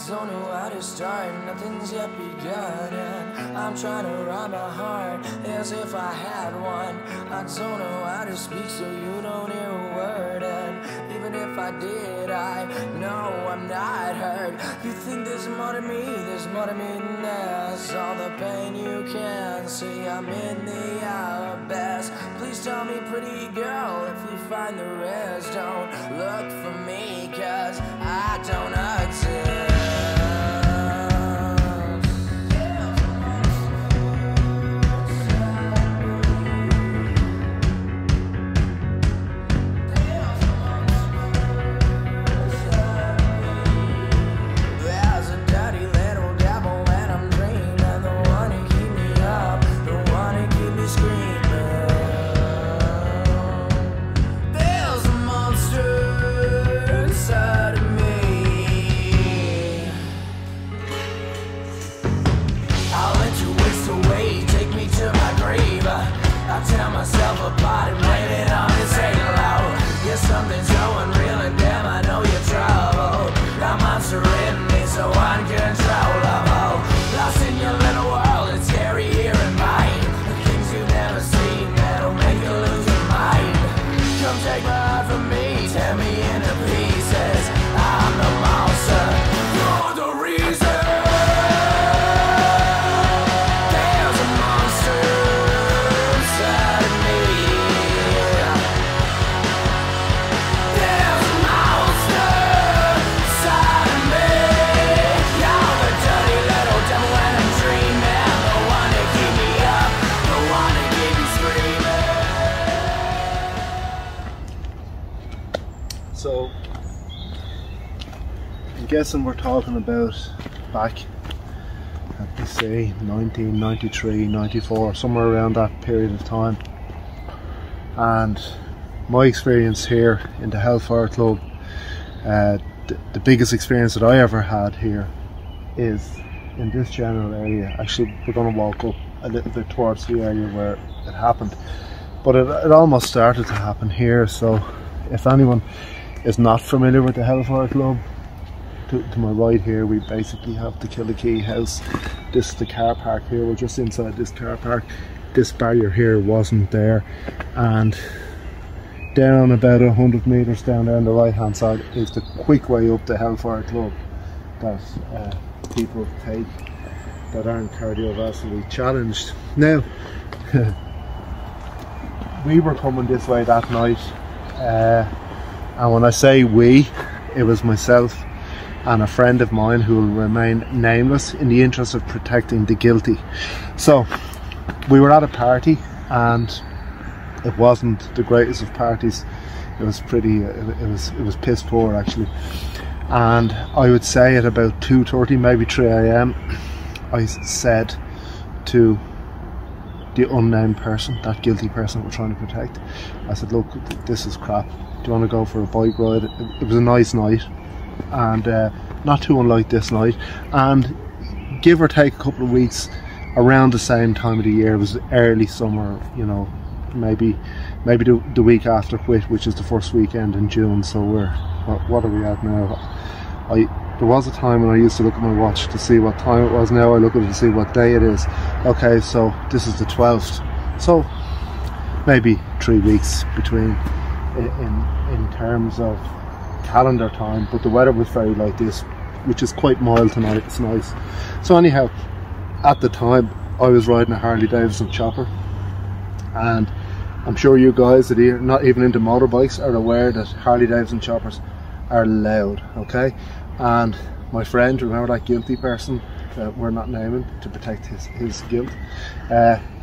don't know how to start, nothing's yet begun, and I'm trying to write my heart as if I had one. I don't know how to speak so you don't hear a word, and even if I did, I know I'm not hurt. You think there's more to me, there's more to me than this. All the pain you can see, I'm in the abyss. Please tell me, pretty girl, if you find the rest. Don't look for me, 'cause I don't exist. Tear myself apart and blame it on this halo. Yeah, something's going real and damn, I know you're trouble. That monster in me so uncontrollable. Lost in your little world, it's scary here in mine. The things you've never seen that'll make you lose your mind. Come take my heart from me, tear me into pieces. I'm the monster, you're the reason. So, I'm guessing we're talking about back, let me say, 1993, 94, somewhere around that period of time. And my experience here in the Hellfire Club, the biggest experience that I ever had here is in this general area. Actually, we're going to walk up a little bit towards the area where it happened. But it almost started to happen here, so if anyone is not familiar with the Hellfire Club, to my right here we basically have the Killikee house. This is the car park here, we're just inside this car park. This barrier here wasn't there, and down about 100 metres down there on the right hand side is the quick way up the Hellfire Club that people take that aren't cardiovascularly challenged. Now we were coming this way that night, and when I say we, it was myself and a friend of mine who will remain nameless in the interest of protecting the guilty. So we were at a party, and it wasn't the greatest of parties. It was pretty, it was piss poor actually. And I would say at about 2:30, maybe 3 AM, I said to the unnamed person, that guilty person we're trying to protect, I said, look, this is crap. Do you want to go for a bike ride? It was a nice night, and not too unlike this night, and give or take a couple of weeks, around the same time of the year. It was early summer, you know, maybe the week after Whit, which is the first weekend in June. So we're, what are we at now? There was a time when I used to look at my watch to see what time it was. Now I look at it to see what day it is. Okay, so this is the 12th, so maybe 3 weeks between in terms of calendar time, but the weather was very like this, which is quite mild tonight. It's nice. So anyhow, at the time I was riding a Harley Davidson chopper, and I'm sure you guys that are not even into motorbikes are aware that Harley Davidson choppers are loud, okay? And my friend, remember that guilty person that we're not naming to protect his guilt,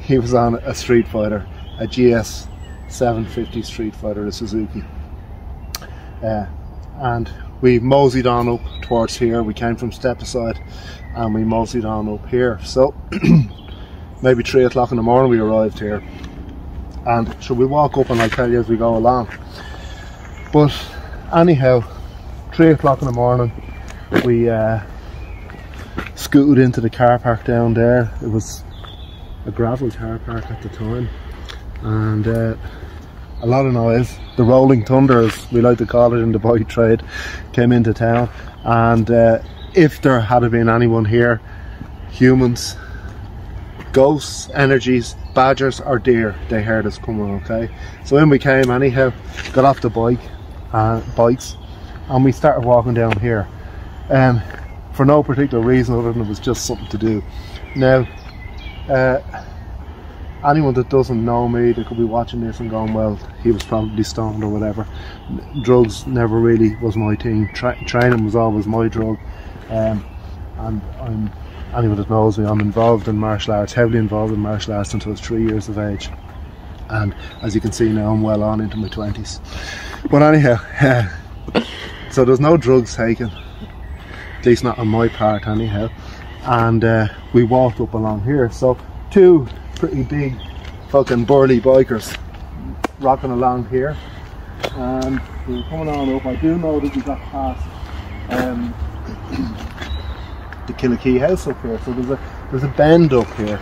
he was on a Street Fighter, a GS 750 Street Fighter, a Suzuki, and we moseyed on up towards here. We came from Stepaside and we moseyed on up here. So maybe 3 o'clock in the morning we arrived here, and so we walk up and I'll tell you as we go along. But anyhow, 3 o'clock in the morning we scooted into the car park down there. It was a gravel car park at the time, and a lot of noise. The rolling thunder, as we like to call it in the bike trade, came into town, and if there had been anyone here, humans, ghosts, energies, badgers or deer, they heard us coming, okay? So in we came anyhow, got off the bikes, and we started walking down here. For no particular reason other than it was just something to do. Now, anyone that doesn't know me, they could be watching this and going, well, he was probably stoned or whatever. Drugs never really was my thing. Training was always my drug. And anyone that knows me, I'm involved in martial arts, heavily involved in martial arts until I was 3 years of age. And as you can see now, I'm well on into my 20s. But anyhow, so there's no drugs taken. At least not on my part anyhow. And we walked up along here. So two pretty big fucking burly bikers rocking along here. And we were coming on up. I do know that we got past the Killikee house up here. So there's a bend up here.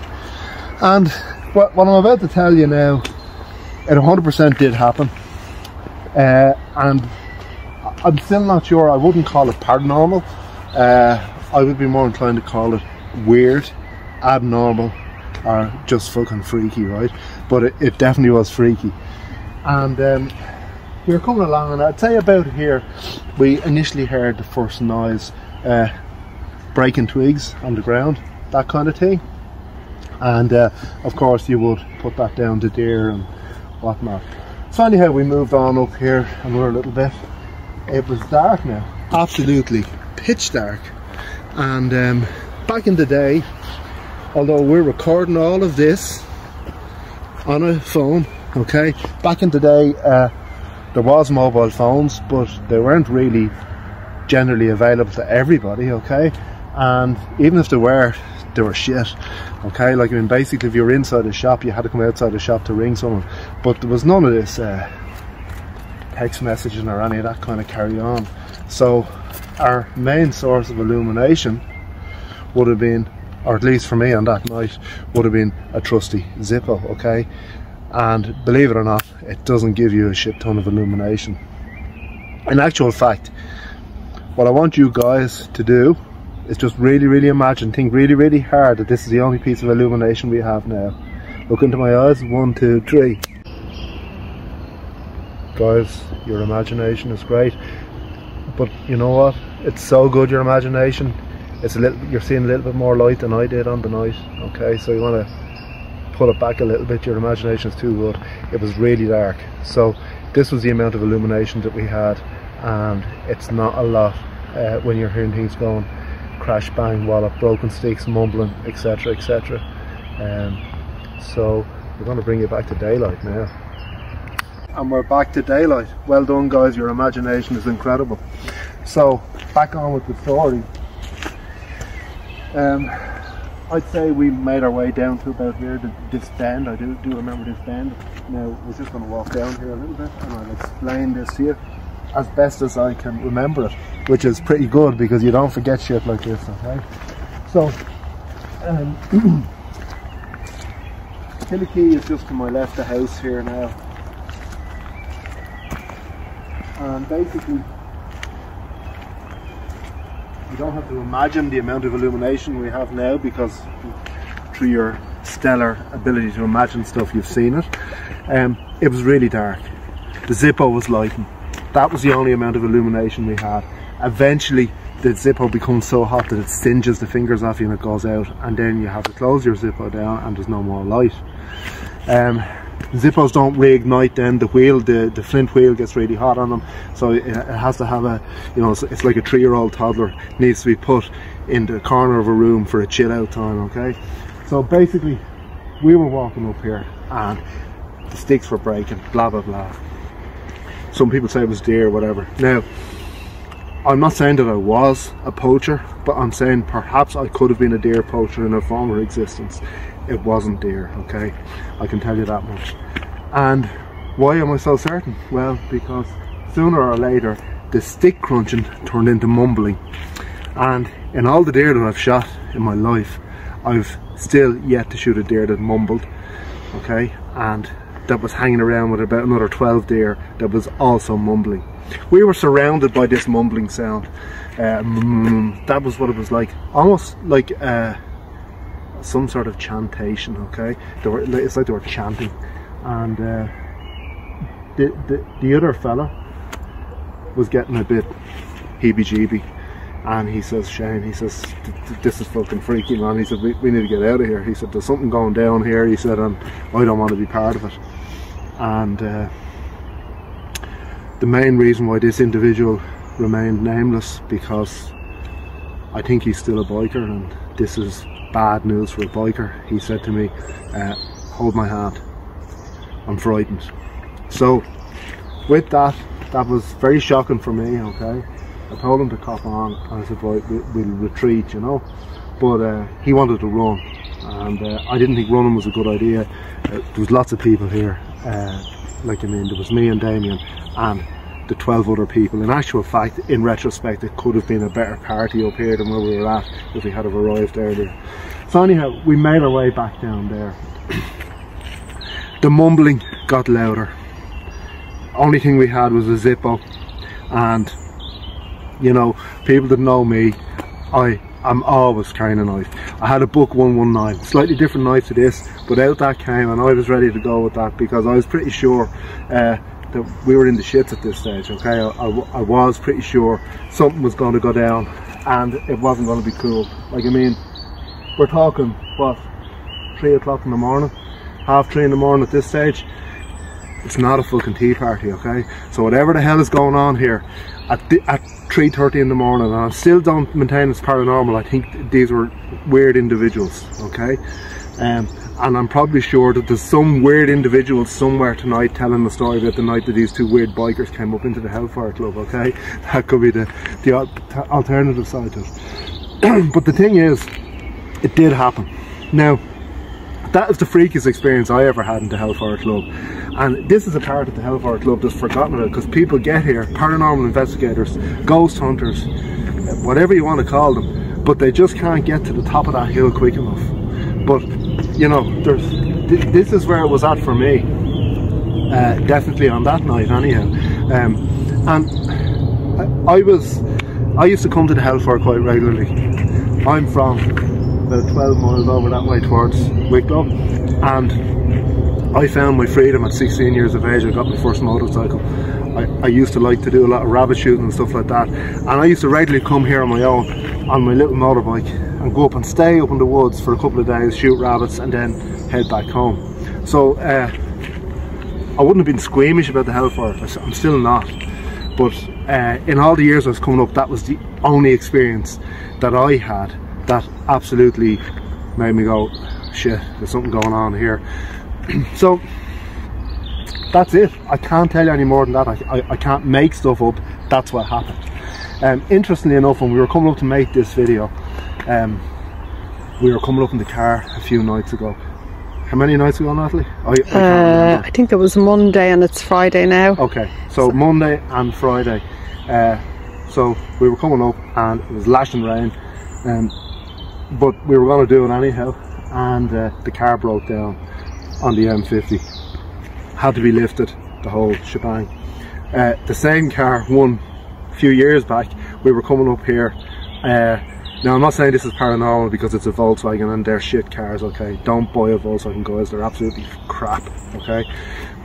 And what I'm about to tell you now, it 100% did happen. And I'm still not sure. I wouldn't call it paranormal. I would be more inclined to call it weird, abnormal, or just fucking freaky, right? But it definitely was freaky. And we were coming along, and I'd say about here, we initially heard the first noise, breaking twigs on the ground, that kind of thing. And of course you would put that down to deer and whatnot. So anyhow, we moved on up here another little bit. It was dark now, absolutely pitch dark. And back in the day, although we're recording all of this on a phone, okay, back in the day there was mobile phones, but they weren't really generally available to everybody, okay? And even if they were shit, okay? Like, I mean, basically if you were inside a shop, you had to come outside the shop to ring someone. But there was none of this text messaging or any of that kind of carry on. So our main source of illumination would have been, or at least for me on that night, would have been a trusty Zippo, okay? And believe it or not, it doesn't give you a shit ton of illumination. In actual fact, what I want you guys to do is just really imagine, think really hard that this is the only piece of illumination we have now. Look into my eyes, 1, 2, 3. Guys, your imagination is great, but you know what? It's so good, your imagination. You're seeing a little bit more light than I did on the night, okay? So you want to pull it back a little bit. Your imagination is too good. It was really dark. So this was the amount of illumination that we had, and it's not a lot when you're hearing things going crash, bang, wallop, broken sticks, mumbling, etc, etc. So we're going to bring you back to daylight now. And we're back to daylight. Well done, guys, your imagination is incredible. So back on with the story. I'd say we made our way down to about here, this bend. I do remember this bend. Now we're just going to walk down here a little bit and I'll explain this to you as best as I can remember it, which is pretty good because you don't forget shit like this, okay? So Killikee is just to my left, the house here now, and basically you don't have to imagine the amount of illumination we have now, because through your stellar ability to imagine stuff, you've seen it. It was really dark. The Zippo was lighting. That was the only amount of illumination we had. Eventually the Zippo becomes so hot that it singes the fingers off you and it goes out, and then you have to close your Zippo down and there's no more light. Zippos don't reignite then. The wheel, the flint wheel gets really hot on them, so it has to have a, you know, it's like a 3-year-old toddler, it needs to be put in the corner of a room for a chill out time, okay? So basically we were walking up here and the sticks were breaking, blah blah blah. Some people say it was deer, whatever. Now I'm not saying that I was a poacher, but I'm saying perhaps I could have been a deer poacher in a former existence. It wasn't deer, okay? I can tell you that much. And why am I so certain? Well, because sooner or later the stick crunching turned into mumbling. And in all the deer that I've shot in my life, I've still yet to shoot a deer that mumbled, okay? And that was hanging around with about another 12 deer that was also mumbling. We were surrounded by this mumbling sound. That was what it was like, almost like some sort of chantation, okay? It's like they were chanting. And the other fella was getting a bit heebie-jeebie, and he says, Shane, he says, this is fucking freaky, man. He said, we need to get out of here. He said, there's something going down here, he said, and I don't want to be part of it. And the main reason why this individual remained nameless, because I think he's still a biker, and this is bad news for a biker. He said to me, hold my hand, I'm frightened. So with that was very shocking for me, okay? I told him to cop on, and I said, right, we'll retreat, you know. But he wanted to run, and I didn't think running was a good idea. There was lots of people here, like, I mean, there was me and Damien and the 12 other people. In actual fact, in retrospect, it could have been a better party up here than where we were at if we had have arrived earlier. So anyhow, we made our way back down there. The mumbling got louder. Only thing we had was a Zippo, and you know, people that know me, I'm always carrying a knife. I had a Buck 119, slightly different knife to this, but out that came, and I was ready to go with that because I was pretty sure that we were in the shits at this stage, okay? I was pretty sure something was going to go down, and it wasn't going to be cool. Like, I mean, we're talking, what, 3 o'clock in the morning, 3:30 in the morning at this stage. It's not a fucking tea party, okay? So whatever the hell is going on here at 3:30 in the morning, and I still don't maintain it's paranormal, I think these were weird individuals, okay? And I'm probably sure that there's some weird individuals somewhere tonight telling the story about the night that these two weird bikers came up into the Hellfire Club, okay? That could be the alternative side to it. But the thing is, it did happen. Now, that is the freakiest experience I ever had in the Hellfire Club, and this is a part of the Hellfire Club that's forgotten about, because people get here, paranormal investigators, ghost hunters, whatever you want to call them, but they just can't get to the top of that hill quick enough. But you know, this is where it was at for me, definitely on that night anyhow. And I used to come to the Hellfire quite regularly. I'm from about 12 miles over that way towards Wicklow, and I found my freedom at 16 years of age. I got my first motorcycle. I used to like to do a lot of rabbit shooting and stuff like that, and I used to regularly come here on my own on my little motorbike and go up and stay up in the woods for a couple of days, shoot rabbits, and then head back home. So I wouldn't have been squeamish about the Hellfire. I'm still not, but in all the years I was coming up, that was the only experience that I had that absolutely made me go, shit, there's something going on here. So that's it. I can't tell you any more than that. I can't make stuff up. That's what happened. Interestingly enough, when we were coming up to make this video, we were coming up in the car a few nights ago. How many nights ago, Natalie? I think it was Monday, and it's Friday now. Okay, so Monday and Friday. So we were coming up and it was lashing rain, but we were going to do it anyhow, and the car broke down on the M50. Had to be lifted, the whole shebang. The same car, one few years back, we were coming up here. Now, I'm not saying this is paranormal because it's a Volkswagen and they're shit cars, okay? Don't buy a Volkswagen, guys, they're absolutely crap, okay?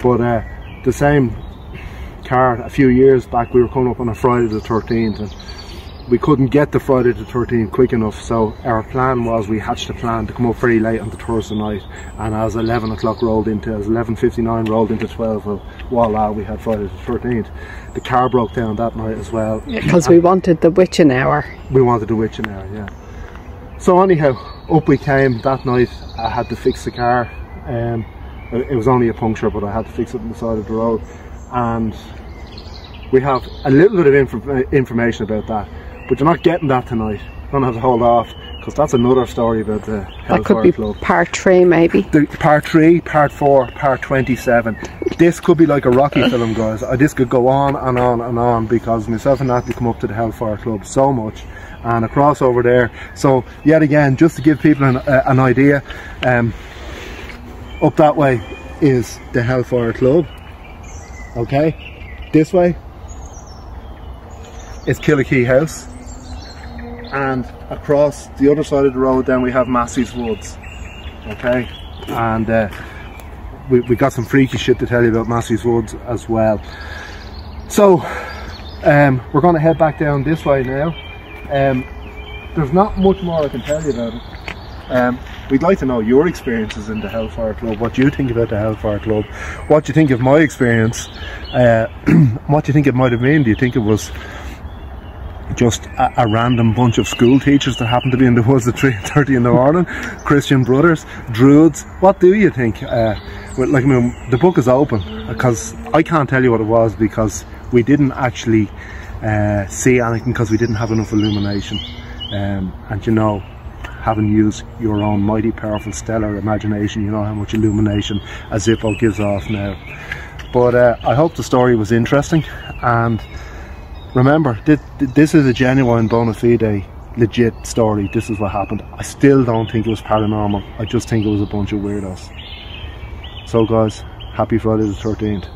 But the same car a few years back, we were coming up on a Friday the 13th, and we couldn't get to Friday the 13th quick enough, so our plan was, we hatched a plan to come up very late on the Thursday night, and as 11 o'clock rolled into, as 11:59 rolled into 12, well, voila, we had Friday the 13th. The car broke down that night as well. Because we wanted the witching hour. We wanted the witching hour, yeah. So anyhow, up we came that night. I had to fix the car. It was only a puncture, but I had to fix it on the side of the road. And we have a little bit of information about that, but you're not getting that tonight. I'm gonna have to hold off, because that's another story about the Hellfire Club. Part 3 maybe. Part 3, part 4, part 27. This could be like a Rocky film, guys. This could go on and on and on, because myself and Natalie come up to the Hellfire Club so much, and across over there. So yet again, just to give people an idea, up that way is the Hellfire Club. Okay, this way is Killikee House, and across the other side of the road then we have Massey's Woods. Okay, and we got some freaky shit to tell you about Massey's Woods as well. So we're going to head back down this way now. There's not much more I can tell you about it. We'd like to know your experiences in the Hellfire Club, what you think about the Hellfire Club, what you think of my experience, what you think it might have been. Do you think it was just a random bunch of school teachers that happened to be in the woods at 3:30 in the morning, Christian brothers, druids? What do you think? Like, I mean, the book is open, because I can't tell you what it was, because we didn't actually see anything, because we didn't have enough illumination. And you know, having used your own mighty powerful stellar imagination, you know how much illumination a Zippo gives off now. But I hope the story was interesting, and remember, this is a genuine bona fide legit story. This is what happened. I still don't think it was paranormal. I just think it was a bunch of weirdos. So guys, happy Friday the 13th.